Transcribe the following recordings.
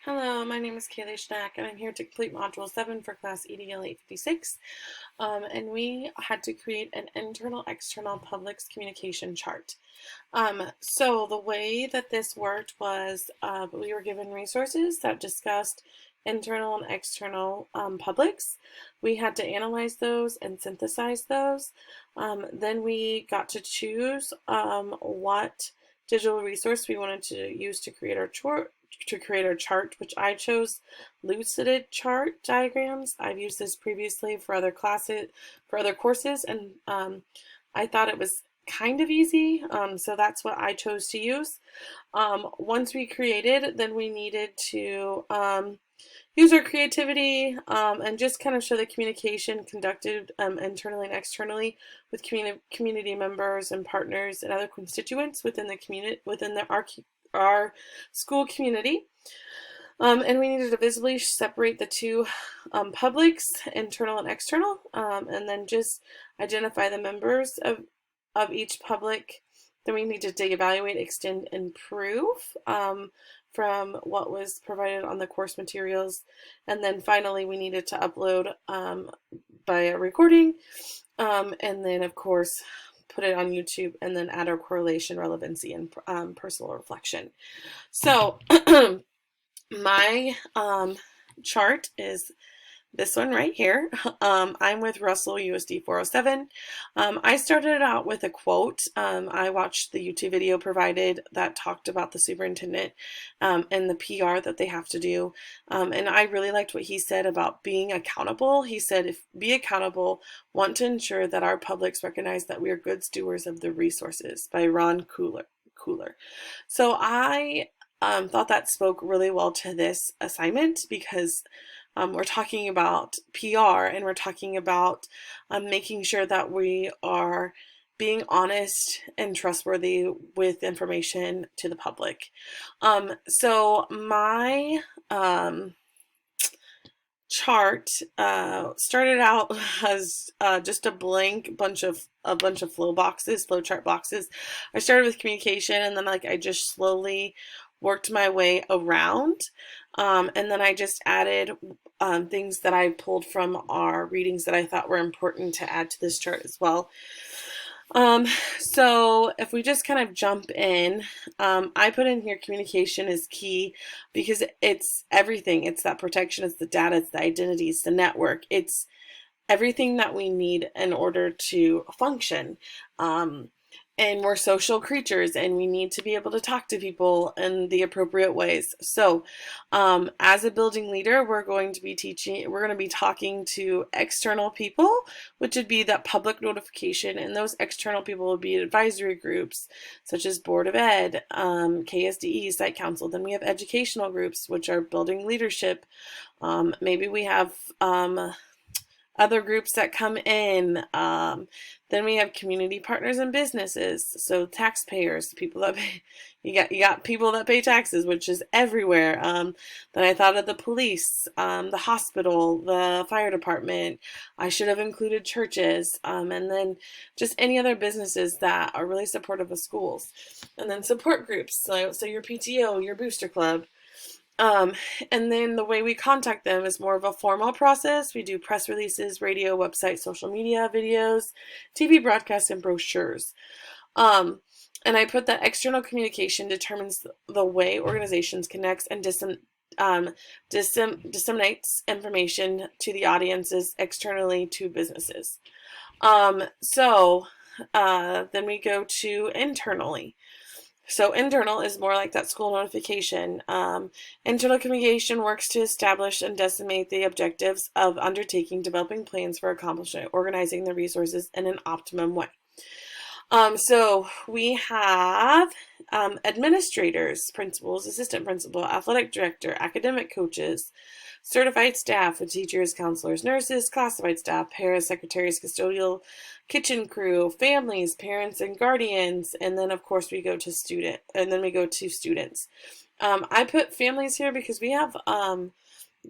Hello, my name is Kaylee Schnack, and I'm here to complete Module 7 for class EDL 856. And we had to create an internal-external public communication chart. So the way that this worked was we were given resources that discussed internal and external publics. We had to analyze those and synthesize those. Then we got to choose what digital resource we wanted to use to create our chart, which I chose lucided chart diagrams. I've used this previously for other courses, and I thought it was kind of easy, so that's what I chose to use. Once we created, then we needed to use our creativity and just kind of show the communication conducted internally and externally with community members and partners and other constituents within the community, our school community. And we needed to visibly separate the two publics, internal and external, and then just identify the members of each public. Then we needed to evaluate, extend, and improve from what was provided on the course materials. And then finally, we needed to upload by a recording, and then, of course, put it on YouTube, and then add our correlation, relevancy, and personal reflection. So my chart is this one right here. I'm with Russell USD 407. I started out with a quote. I watched the YouTube video provided that talked about the superintendent and the PR that they have to do. And I really liked what he said about being accountable. He said, be accountable, want to ensure that our publics recognize that we are good stewards of the resources, by Ron Cooler. So I thought that spoke really well to this assignment, because we're talking about PR, and we're talking about making sure that we are being honest and trustworthy with information to the public. So my chart started out as just a blank bunch of flowchart boxes. I started with communication, and then I just slowly worked my way around, and then I just added things that I pulled from our readings that I thought were important to add to this chart as well. So if we just kind of jump in, I put in here communication is key, because it's everything. It's that protection, it's the data, it's the identity, it's the network, it's everything that we need in order to function. And we're social creatures, and we need to be able to talk to people in the appropriate ways. So as a building leader, we're going to be talking to external people, which would be that public notification, and those external people would be advisory groups such as Board of Ed, KSDE, Site Council. Then we have educational groups, which are building leadership. Maybe we have other groups that come in. Then we have community partners and businesses, so taxpayers, people that pay, you got people that pay taxes, which is everywhere. Then I thought of the police, the hospital, the fire department. I should have included churches, and then just any other businesses that are really supportive of schools. And then support groups, so your PTO, your booster club. And then the way we contact them is more of a formal process. We do press releases, radio, website, social media, videos, TV broadcasts, and brochures. And I put that external communication determines the way organizations connects and disseminates information to the audiences externally to businesses. So then we go to internally. So internal is more like that school notification. Internal communication works to establish and disseminate the objectives of undertaking, developing plans for accomplishment, organizing the resources in an optimum way. So we have administrators, principals, assistant principal, athletic director, academic coaches, certified staff with teachers, counselors, nurses, classified staff, paras, secretaries, custodial, kitchen crew, families, parents, and guardians, and then of course we go to students. I put families here because we have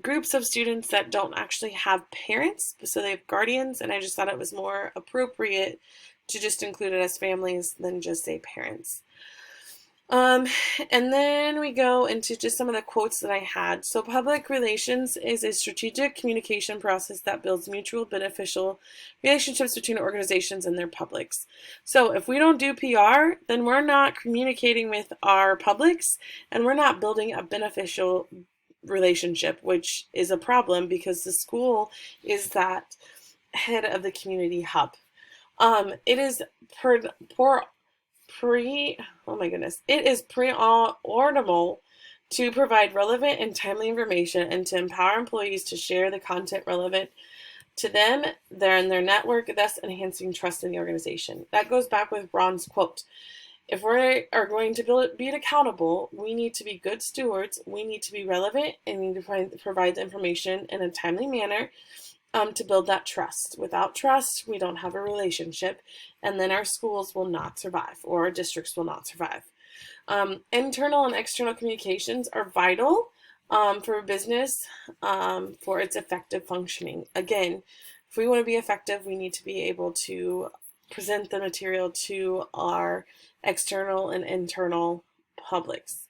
groups of students that don't actually have parents, so they have guardians, and I just thought it was more appropriate to just include it as families than just say parents. Um, and then we go into just some of the quotes that I had. So, public relations is a strategic communication process that builds mutual beneficial relationships between organizations and their publics. So, if we don't do PR, then we're not communicating with our publics and we're not building a beneficial relationship, which is a problem because the school is that head of the community hub. It is per pre oh my goodness, it is preordinable to provide relevant and timely information and to empower employees to share the content relevant to them, their network, thus enhancing trust in the organization. That goes back with Ron's quote. If we are going to be accountable, we need to be good stewards, we need to be relevant, and we need to provide the information in a timely manner to build that trust. Without trust, we don't have a relationship, and then our schools will not survive, or our districts will not survive. Internal and external communications are vital for business for its effective functioning. Again, if we want to be effective, we need to be able to present the material to our external and internal publics.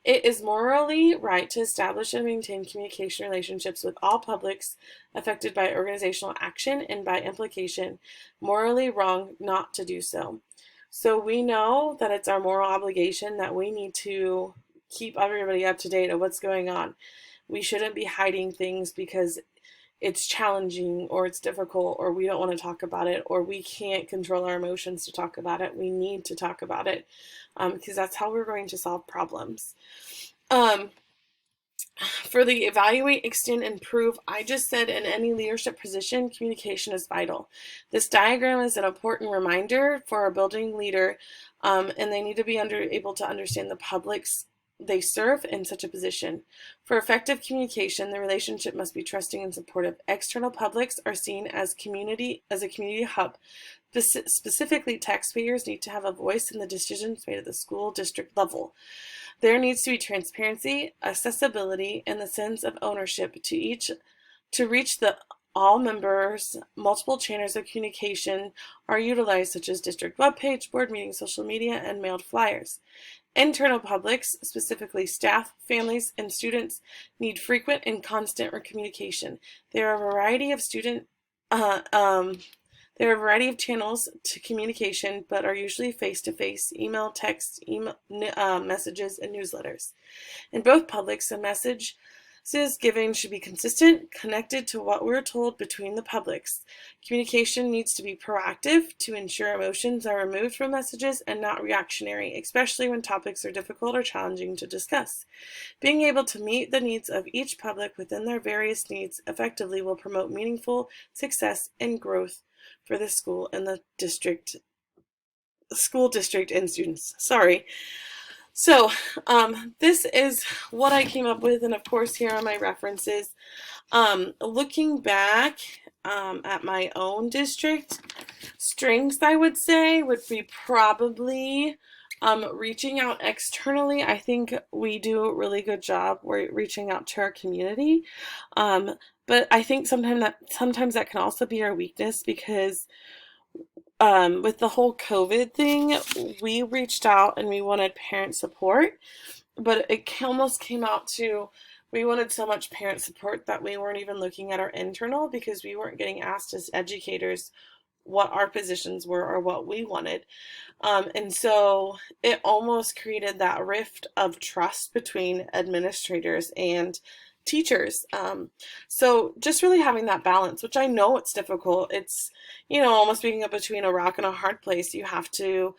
It is morally right to establish and maintain communication relationships with all publics affected by organizational action and by implication, morally wrong not to do so. So we know that it's our moral obligation that we need to keep everybody up to date on what's going on. We shouldn't be hiding things because it's challenging or it's difficult or we don't want to talk about it or we can't control our emotions to talk about it. We need to talk about it because that's how we're going to solve problems. Um, for the evaluate, extend, and improve, I just said in any leadership position, communication is vital. This diagram is an important reminder for a building leader, and they need to be able to understand the publics they serve in such a position. For effective communication, the relationship must be trusting and supportive. External publics are seen as a community hub. Specifically, taxpayers need to have a voice in the decisions made at the school district level. There needs to be transparency, accessibility, and the sense of ownership to reach the all members. Multiple channels of communication are utilized, such as district webpage, board meetings, social media, and mailed flyers. Internal publics, specifically staff, families, and students, need frequent and constant communication. There are a variety of channels to communication, but are usually face-to-face, email, text, messages, and newsletters. In both publics, the messages given should be consistent, connected to what we're told between the publics. Communication needs to be proactive to ensure emotions are removed from messages and not reactionary, especially when topics are difficult or challenging to discuss. Being able to meet the needs of each public within their various needs effectively will promote meaningful success and growth for the school and the school district and students. Sorry. So this is what I came up with, and of course here are my references. Looking back at my own district, strengths I would say would be probably reaching out externally. I think we do a really good job. We're reaching out to our community, but I think sometimes that can also be our weakness because with the whole COVID thing, we reached out and we wanted parent support, but it almost came out to we wanted so much parent support that we weren't even looking at our internal because we weren't getting asked as educators what our positions were or what we wanted. And so it almost created that rift of trust between administrators and teachers. So just really having that balance, which I know it's difficult. It's, almost being up between a rock and a hard place. You have to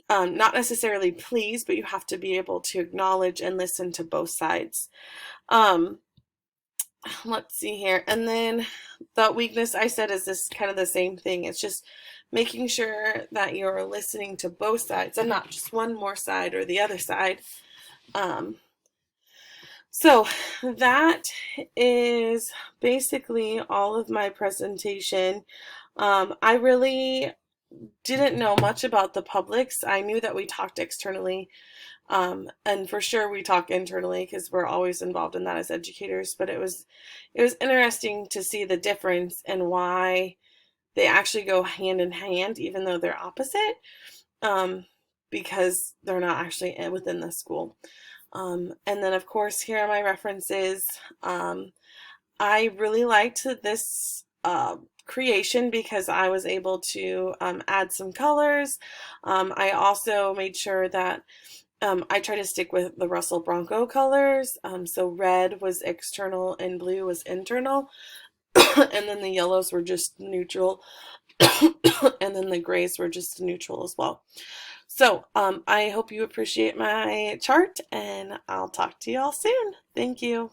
not necessarily please, but you have to be able to acknowledge and listen to both sides. Let's see here. And then the weakness I said is this kind of the same thing. It's just making sure that you're listening to both sides and not just one more side or the other side. So that is basically all of my presentation. I really didn't know much about the publics. I knew that we talked externally, and for sure we talk internally because we're always involved in that as educators. But it was interesting to see the difference and why they actually go hand in hand, even though they're opposite. because they're not actually within the school. And then of course here are my references. I really liked this creation because I was able to add some colors. I also made sure that I try to stick with the Russell Bronco colors. So red was external and blue was internal. And then the yellows were just neutral. And then the grays were just neutral as well. So I hope you appreciate my chart, and I'll talk to you all soon. Thank you.